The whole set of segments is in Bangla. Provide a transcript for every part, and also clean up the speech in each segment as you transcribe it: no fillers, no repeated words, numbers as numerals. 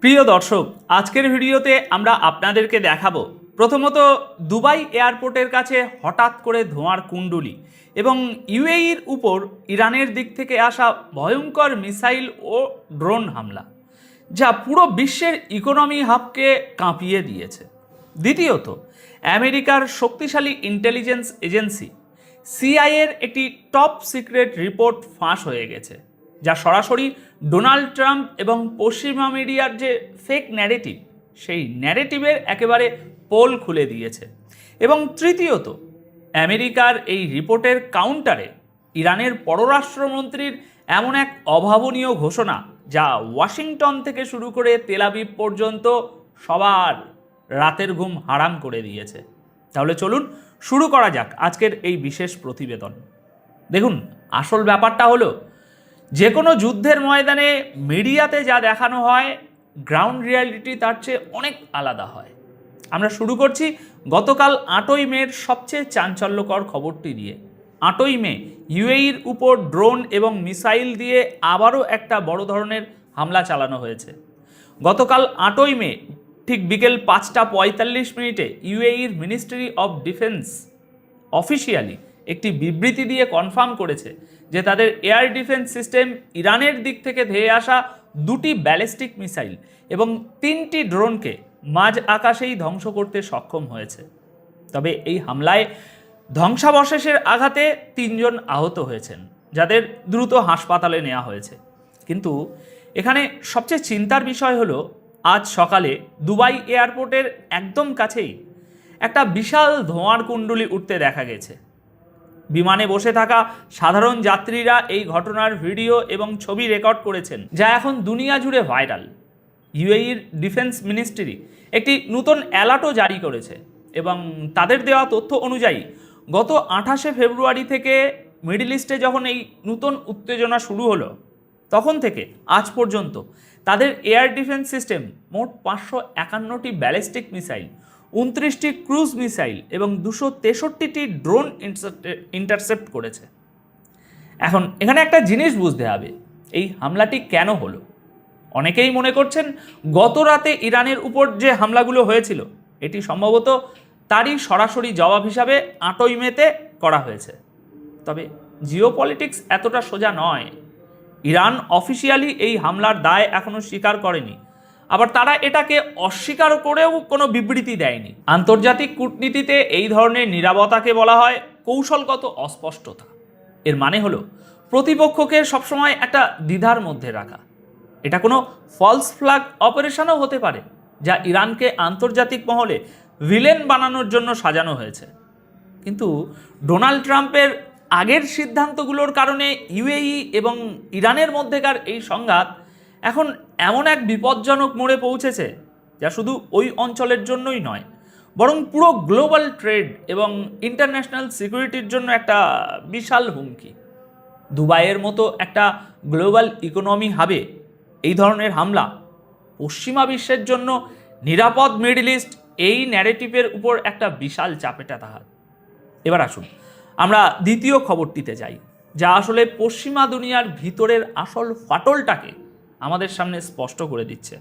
প্রিয় দর্শক, আজকের ভিডিওতে আমরা আপনাদেরকে দেখাবো প্রথমত দুবাই এয়ারপোর্টের কাছে হঠাৎ করে ধোঁয়ার কুণ্ডলী এবং ইউএইর উপর ইরানের দিক থেকে আসা ভয়ঙ্কর মিসাইল ও ড্রোন হামলা, যা পুরো বিশ্বের ইকোনমি হাবকে কাঁপিয়ে দিয়েছে। দ্বিতীয়ত, আমেরিকার শক্তিশালী ইন্টেলিজেন্স এজেন্সি সিআইএর একটি টপ সিক্রেট রিপোর্ট ফাঁস হয়ে গেছে, যা সরাসরি ডোনাল্ড ট্রাম্প এবং পশ্চিমা মিডিয়ার যে ফেক ন্যারেটিভ, সেই ন্যারেটিভের একেবারে পোল খুলে দিয়েছে। এবং তৃতীয়ত, আমেরিকার এই রিপোর্টের কাউন্টারে ইরানের পররাষ্ট্রমন্ত্রীর এমন এক অভাবনীয় ঘোষণা, যা ওয়াশিংটন থেকে শুরু করে তেল আবিব পর্যন্ত সবার রাতের ঘুম হারাম করে দিয়েছে। তাহলে চলুন শুরু করা যাক আজকের এই বিশেষ প্রতিবেদন। দেখুন, আসল ব্যাপারটা হলো, যে কোনো যুদ্ধের ময়দানে মিডিয়াতে যা দেখানো হয়, গ্রাউন্ড রিয়ালিটি তার চেয়ে অনেক আলাদা হয়। আমরা শুরু করছি গতকাল 8ই মের সবচেয়ে চাঞ্চল্যকর খবরটি দিয়ে। 8ই মে ইউএইর উপর ড্রোন এবং মিসাইল দিয়ে আবারও একটা বড় ধরনের হামলা চালানো হয়েছে। গতকাল 8ই মে ঠিক বিকেল 5:45 ইউএইর মিনিস্ট্রি অফ ডিফেন্স অফিসিয়ালি একটি বিবৃতি দিয়ে কনফার্ম করেছে যে তাদের এয়ার ডিফেন্স সিস্টেম ইরানের দিক থেকে ধেয়ে আসা 2টি ব্যালিস্টিক মিসাইল এবং 3টি ড্রোনকে মাঝ আকাশেই ধ্বংস করতে সক্ষম হয়েছে। তবে এই হামলায় ধ্বংসাবশেষের আঘাতে 3 জন আহত হয়েছেন, যাদের দ্রুত হাসপাতালে নেওয়া হয়েছে। কিন্তু এখানে সবচেয়ে চিন্তার বিষয় হলো, আজ সকালে দুবাই এয়ারপোর্টের একদম কাছেই একটা বিশাল ধোঁয়ার কুণ্ডলী উঠতে দেখা গেছে। বিমানে বসে থাকা সাধারণ যাত্রীরা এই ঘটনার ভিডিও এবং ছবি রেকর্ড করেছেন, যা এখন দুনিয়া জুড়ে ভাইরাল। ইউএইর ডিফেন্স মিনিস্ট্রি একটি নতুন অ্যালার্টও জারি করেছে এবং তাদের দেওয়া তথ্য অনুযায়ী গত 28শে ফেব্রুয়ারি থেকে মিডল ইস্টে যখন এই নতুন উত্তেজনা শুরু হলো, তখন থেকে আজ পর্যন্ত তাদের এয়ার ডিফেন্স সিস্টেম মোট 551টি ব্যালিস্টিক মিসাইল, 29টি ক্রুজ মিসাইল এবং 263টি ড্রোন ইন্টারসেপ্ট করেছে। এখন এখানে একটা জিনিস বুঝতে হবে, এই হামলাটি কেন হলো। অনেকেই মনে করছেন গত রাতে ইরানের উপর যে হামলাগুলো হয়েছিল, এটি সম্ভবত তারই সরাসরি জবাব হিসাবে 8ই মেতে করা হয়েছে। তবে জিওপলিটিক্স এতটা সোজা নয়। ইরান অফিসিয়ালি এই হামলার দায় এখনও স্বীকার করেনি, আবার তারা এটাকে অস্বীকার করেও কোনো বিবৃতি দেয়নি। আন্তর্জাতিক কূটনীতিতে এই ধরনের নীরবতাকে বলা হয় কৌশলগত অস্পষ্টতা। এর মানে হলো প্রতিপক্ষকে সবসময় একটা দ্বিধার মধ্যে রাখা। এটা কোনো ফলস ফ্ল্যাগ অপারেশনও হতে পারে, যা ইরানকে আন্তর্জাতিক মহলে ভিলেন বানানোর জন্য সাজানো হয়েছে। কিন্তু ডোনাল্ড ট্রাম্পের আগের সিদ্ধান্তগুলোর কারণে ইউএই এবং ইরানের মধ্যেকার এই সংঘাত এখন এমন এক বিপজ্জনক মোড়ে পৌঁছেছে, যা শুধু ওই অঞ্চলের জন্যই নয়, বরং পুরো গ্লোবাল ট্রেড এবং ইন্টারন্যাশনাল সিকিউরিটির জন্য একটা বিশাল হুমকি। দুবাইয়ের মতো একটা গ্লোবাল ইকোনমি হাবে এই ধরনের হামলা পশ্চিমা বিশ্বের জন্য নিরাপদ মিডল ইস্ট, এই ন্যারেটিভের উপর একটা বিশাল চাপেটা তাহার। এবার আসুন আমরা দ্বিতীয় খবরটিতে যাই, যা আসলে পশ্চিমা দুনিয়ার ভিতরের আসল ফাটলটাকে আমাদের সামনে স্পষ্ট করে দিচ্ছে।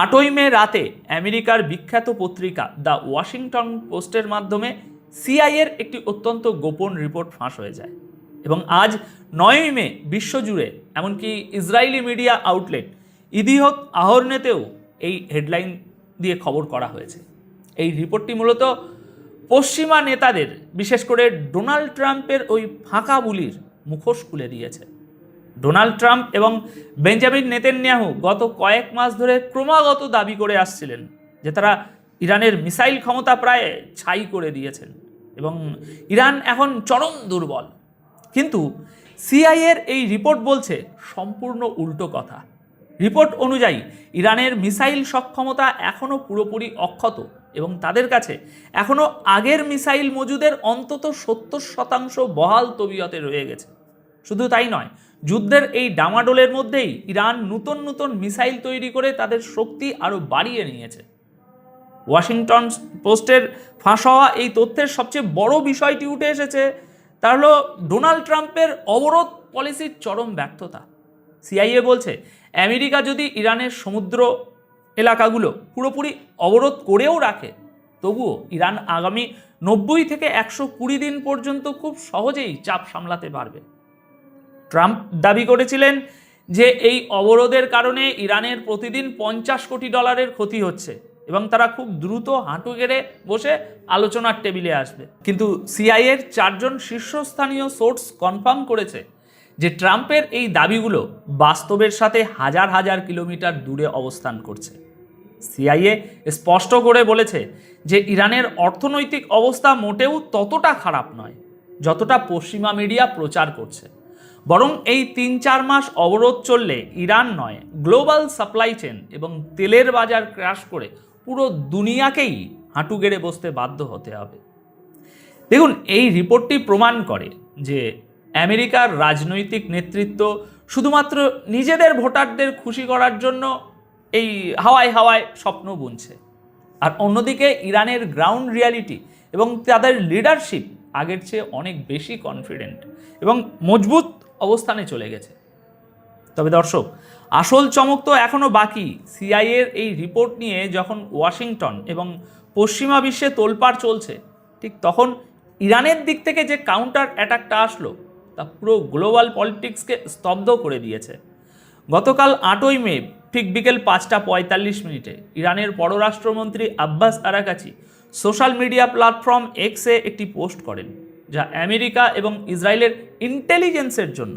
8ই মে রাতে আমেরিকার বিখ্যাত পত্রিকা দ্য ওয়াশিংটন পোস্টের মাধ্যমে সিআইএর একটি অত্যন্ত গোপন রিপোর্ট ফাঁস হয়ে যায় এবং আজ 9ই মে বিশ্বজুড়ে, এমনকি ইসরায়েলি মিডিয়া আউটলেট ইদিহত আহরনেতেও এই হেডলাইন দিয়ে খবর করা হয়েছে। এই রিপোর্টটি মূলত পশ্চিমা নেতাদের, বিশেষ করে ডোনাল্ড ট্রাম্পের ওই ফাঁকা বুলির মুখোশ খুলে দিয়েছে। ডোনাল্ড ট্রাম্প এবং বেঞ্জামিন নেতানিয়াহু গত কয়েক মাস ধরে ক্রমাগত দাবি করে আসছিলেন যে তারা ইরানের মিসাইল ক্ষমতা প্রায় ছাই করে দিয়েছেন এবং ইরান এখন চরম দুর্বল। কিন্তু সিআইএর এই রিপোর্ট বলছে সম্পূর্ণ উল্টো কথা। রিপোর্ট অনুযায়ী ইরানের মিসাইল সক্ষমতা এখনও পুরোপুরি অক্ষত এবং তাদের কাছে এখনও আগের মিসাইল মজুদের অন্তত 70% বহাল তবিয়তে রয়ে গেছে। শুধু তাই নয়, যুদ্ধের এই ডামাডোলের মধ্যেই ইরান নতুন নতুন মিসাইল তৈরি করে তাদের শক্তি আরও বাড়িয়ে নিয়েছে। ওয়াশিংটন পোস্টের ফাঁস হওয়া এই তথ্যের সবচেয়ে বড় বিষয়টি উঠে এসেছে, তা হলো ডোনাল্ড ট্রাম্পের অবরোধ পলিসির চরম ব্যর্থতা। সিআইএ বলছে আমেরিকা যদি ইরানের সমুদ্র এলাকাগুলো পুরোপুরি অবরোধ করেও রাখে, তবুও ইরান আগামী 90 থেকে 120 দিন পর্যন্ত খুব সহজেই চাপ সামলাতে পারবে। ট্রাম্প দাবি করেছিলেন যে এই অবরোধের কারণে ইরানের প্রতিদিন $50 কোটি ক্ষতি হচ্ছে এবং তারা খুব দ্রুত হাঁটু গেড়ে বসে আলোচনার টেবিলে আসবে। কিন্তু সিআইএর 4 জন শীর্ষস্থানীয় সোর্স কনফার্ম করেছে যে ট্রাম্পের এই দাবিগুলো বাস্তবের সাথে হাজার হাজার কিলোমিটার দূরে অবস্থান করছে। সিআইএ স্পষ্ট করে বলেছে যে ইরানের অর্থনৈতিক অবস্থা মোটেও ততটা খারাপ নয় যতটা পশ্চিমা মিডিয়া প্রচার করছে, বরং এই 3-4 মাস অবরোধ চললে ইরান নয়, গ্লোবাল সাপ্লাই চেন এবং তেলের বাজার ক্র্যাশ করে পুরো দুনিয়াকেই হাঁটু গেড়ে বসতে বাধ্য হতে হবে। দেখুন, এই রিপোর্টটি প্রমাণ করে যে আমেরিকার রাজনৈতিক নেতৃত্ব শুধুমাত্র নিজেদের ভোটারদের খুশি করার জন্য এই হাওয়ায় হাওয়ায় স্বপ্ন বুনছে, আর অন্যদিকে ইরানের গ্রাউন্ড রিয়ালিটি এবং তাদের লিডারশিপ আগের চেয়ে অনেক বেশি কনফিডেন্ট এবং মজবুত অবস্থানে চলে গেছে। তবে দর্শক, আসল চমক তো এখনও বাকি। সিআইএর এই রিপোর্ট নিয়ে যখন ওয়াশিংটন এবং পশ্চিমা বিশ্বে তোলপাড় চলছে, ঠিক তখন ইরানের দিক থেকে যে কাউন্টার অ্যাটাকটা আসলো তা পুরো গ্লোবাল পলিটিক্সকে স্তব্ধ করে দিয়েছে। গতকাল 8ই মে ঠিক বিকেল 5:45 ইরানের পররাষ্ট্রমন্ত্রী Abbas Araghchi social media platform এক্সে একটি পোস্ট করেন, যা আমেরিকা এবং ইসরায়েলের ইন্টেলিজেন্সের জন্য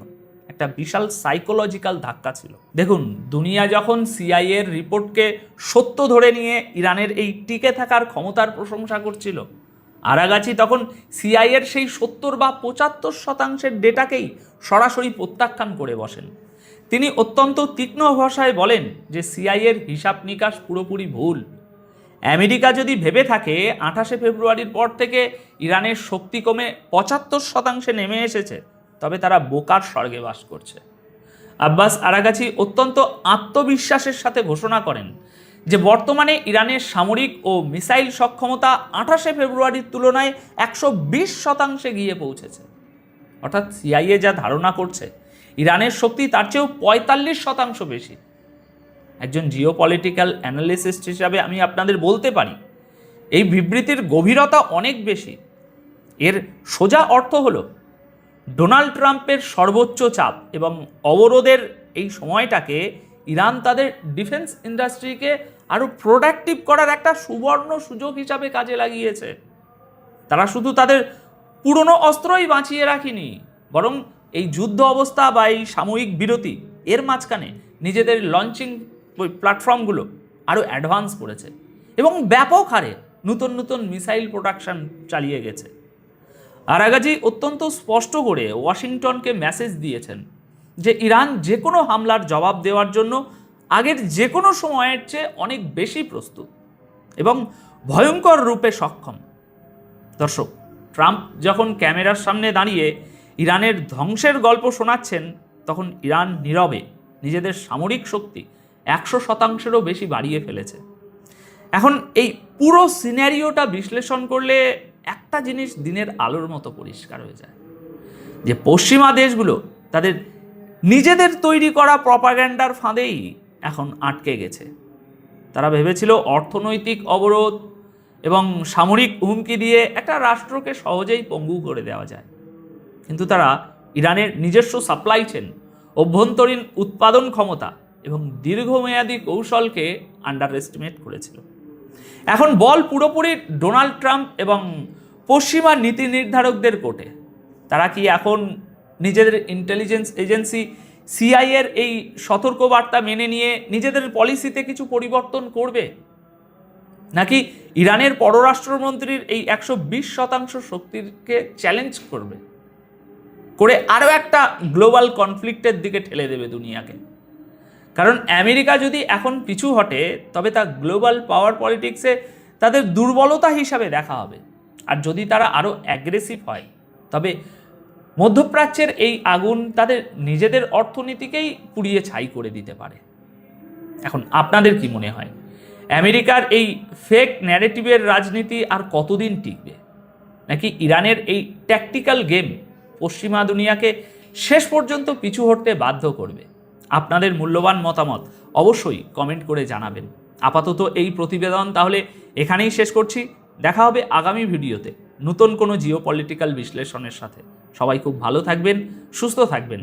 একটা বিশাল সাইকোলজিক্যাল ধাক্কা ছিল। দেখুন, দুনিয়া যখন সিআইএর রিপোর্টকে সত্য ধরে নিয়ে ইরানের এই টিকে থাকার ক্ষমতার প্রশংসা করছিল, আরাগাচি তখন সিআইএর সেই 70 বা 75% ডেটাকেই সরাসরি প্রত্যাখ্যান করে বসেন। তিনি অত্যন্ত তীক্ষ্ণ ভাষায় বলেন যে সিআইএর হিসাব নিকাশ পুরোপুরি ভুল। আমেরিকা যদি ভেবে থাকে 28শে ফেব্রুয়ারির পর থেকে ইরানের শক্তি কমে 75% নেমে এসেছে, তবে তারা বোকার স্বর্গে বাস করছে। আব্বাস আরাগাচি অত্যন্ত আত্মবিশ্বাসের সাথে ঘোষণা করেন যে বর্তমানে ইরানের সামরিক ও মিসাইল সক্ষমতা 28শে ফেব্রুয়ারির তুলনায় 120% গিয়ে পৌঁছেছে। অর্থাৎ সিআইএ যা ধারণা করছে ইরানের শক্তি তার চেয়েও 45% বেশি। একজন জিওপলিটিক্যাল অ্যানালিস্ট হিসাবে আমি আপনাদের বলতে পারি এই বিবৃতির গভীরতা অনেক বেশি। এর সোজা অর্থ হলো ডোনাল্ড ট্রাম্পের সর্বোচ্চ চাপ এবং অবরোধের এই সময়টাকে ইরান তাদের ডিফেন্স ইন্ডাস্ট্রিকে আরও প্রোডাক্টিভ করার একটা সুবর্ণ সুযোগ হিসাবে কাজে লাগিয়েছে। তারা শুধু তাদের পুরনো অস্ত্রই বাঁচিয়ে রাখেনি, বরং এই যুদ্ধ অবস্থা বা এই সাময়িক বিরতি এর মাঝখানে নিজেদের লঞ্চিং প্ল্যাটফর্মগুলো আরও অ্যাডভান্স করেছে এবং ব্যাপক হারে নতুন নতুন মিসাইল প্রোডাকশন চালিয়ে গেছে। আরাগাচি অত্যন্ত স্পষ্ট করে ওয়াশিংটনকে মেসেজ দিয়েছেন যে ইরান যে কোনো হামলার জবাব দেওয়ার জন্য আগের যে কোনো সময়ের চেয়ে অনেক বেশি প্রস্তুত এবং ভয়ঙ্কর রূপে সক্ষম। দর্শক, ট্রাম্প যখন ক্যামেরার সামনে দাঁড়িয়ে ইরানের ধ্বংসের গল্প শোনাচ্ছেন, তখন ইরান নীরবে নিজেদের সামরিক শক্তি 100%-এরও বেশি বাড়িয়ে ফেলেছে। এখন এই পুরো সিনারিওটা বিশ্লেষণ করলে একটা জিনিস দিনের আলোর মতো পরিষ্কার হয়ে যায় যে পশ্চিমা দেশগুলো তাদের নিজেদের তৈরি করা প্রপাগ্যান্ডার ফাঁদেই এখন আটকে গেছে। তারা ভেবেছিল অর্থনৈতিক অবরোধ এবং সামরিক হুমকি দিয়ে একটা রাষ্ট্রকে সহজেই পঙ্গু করে দেওয়া যায়, কিন্তু তারা ইরানের নিজস্ব সাপ্লাই চেন, অভ্যন্তরীণ উৎপাদন ক্ষমতা এবং দীর্ঘমেয়াদী কৌশলকে আন্ডার এস্টিমেট করেছিল। এখন বল পুরোপুরি ডোনাল্ড ট্রাম্প এবং পশ্চিমা নীতি নির্ধারকদের কোর্টে। তারা কি এখন নিজেদের ইন্টেলিজেন্স এজেন্সি সিআইএর এই সতর্কবার্তা মেনে নিয়ে নিজেদের পলিসিতে কিছু পরিবর্তন করবে, নাকি ইরানের পররাষ্ট্রমন্ত্রীর এই 120% শক্তিকে চ্যালেঞ্জ করবে, করে আরও একটা গ্লোবাল কনফ্লিক্টের দিকে ঠেলে দেবে দুনিয়াকে? কারণ আমেরিকা যদি এখন পিছু হটে, তবে তা গ্লোবাল পাওয়ার পলিটিক্সে তাদের দুর্বলতা হিসাবে দেখা হবে। আর যদি তারা আরও অ্যাগ্রেসিভ হয়, তবে মধ্যপ্রাচ্যের এই আগুন তাদের নিজেদের অর্থনীতিকেই পুড়িয়ে ছাই করে দিতে পারে। এখন আপনাদের কি মনে হয়, আমেরিকার এই ফেক ন্যারেটিভের রাজনীতি আর কতদিন টিকবে, নাকি ইরানের এই ট্যাকটিক্যাল গেম পশ্চিমা দুনিয়াকে শেষ পর্যন্ত পিছু হটতে বাধ্য করবে? আপনাদের মূল্যবান মতামত অবশ্যই কমেন্ট করে জানাবেন। আপাতত এই প্রতিবেদন তাহলে এখানেই শেষ করছি। দেখা হবে আগামী ভিডিওতে নতুন কোনো জিওপলিটিক্যাল বিশ্লেষণের সাথে। সবাই খুব ভালো থাকবেন, সুস্থ থাকবেন।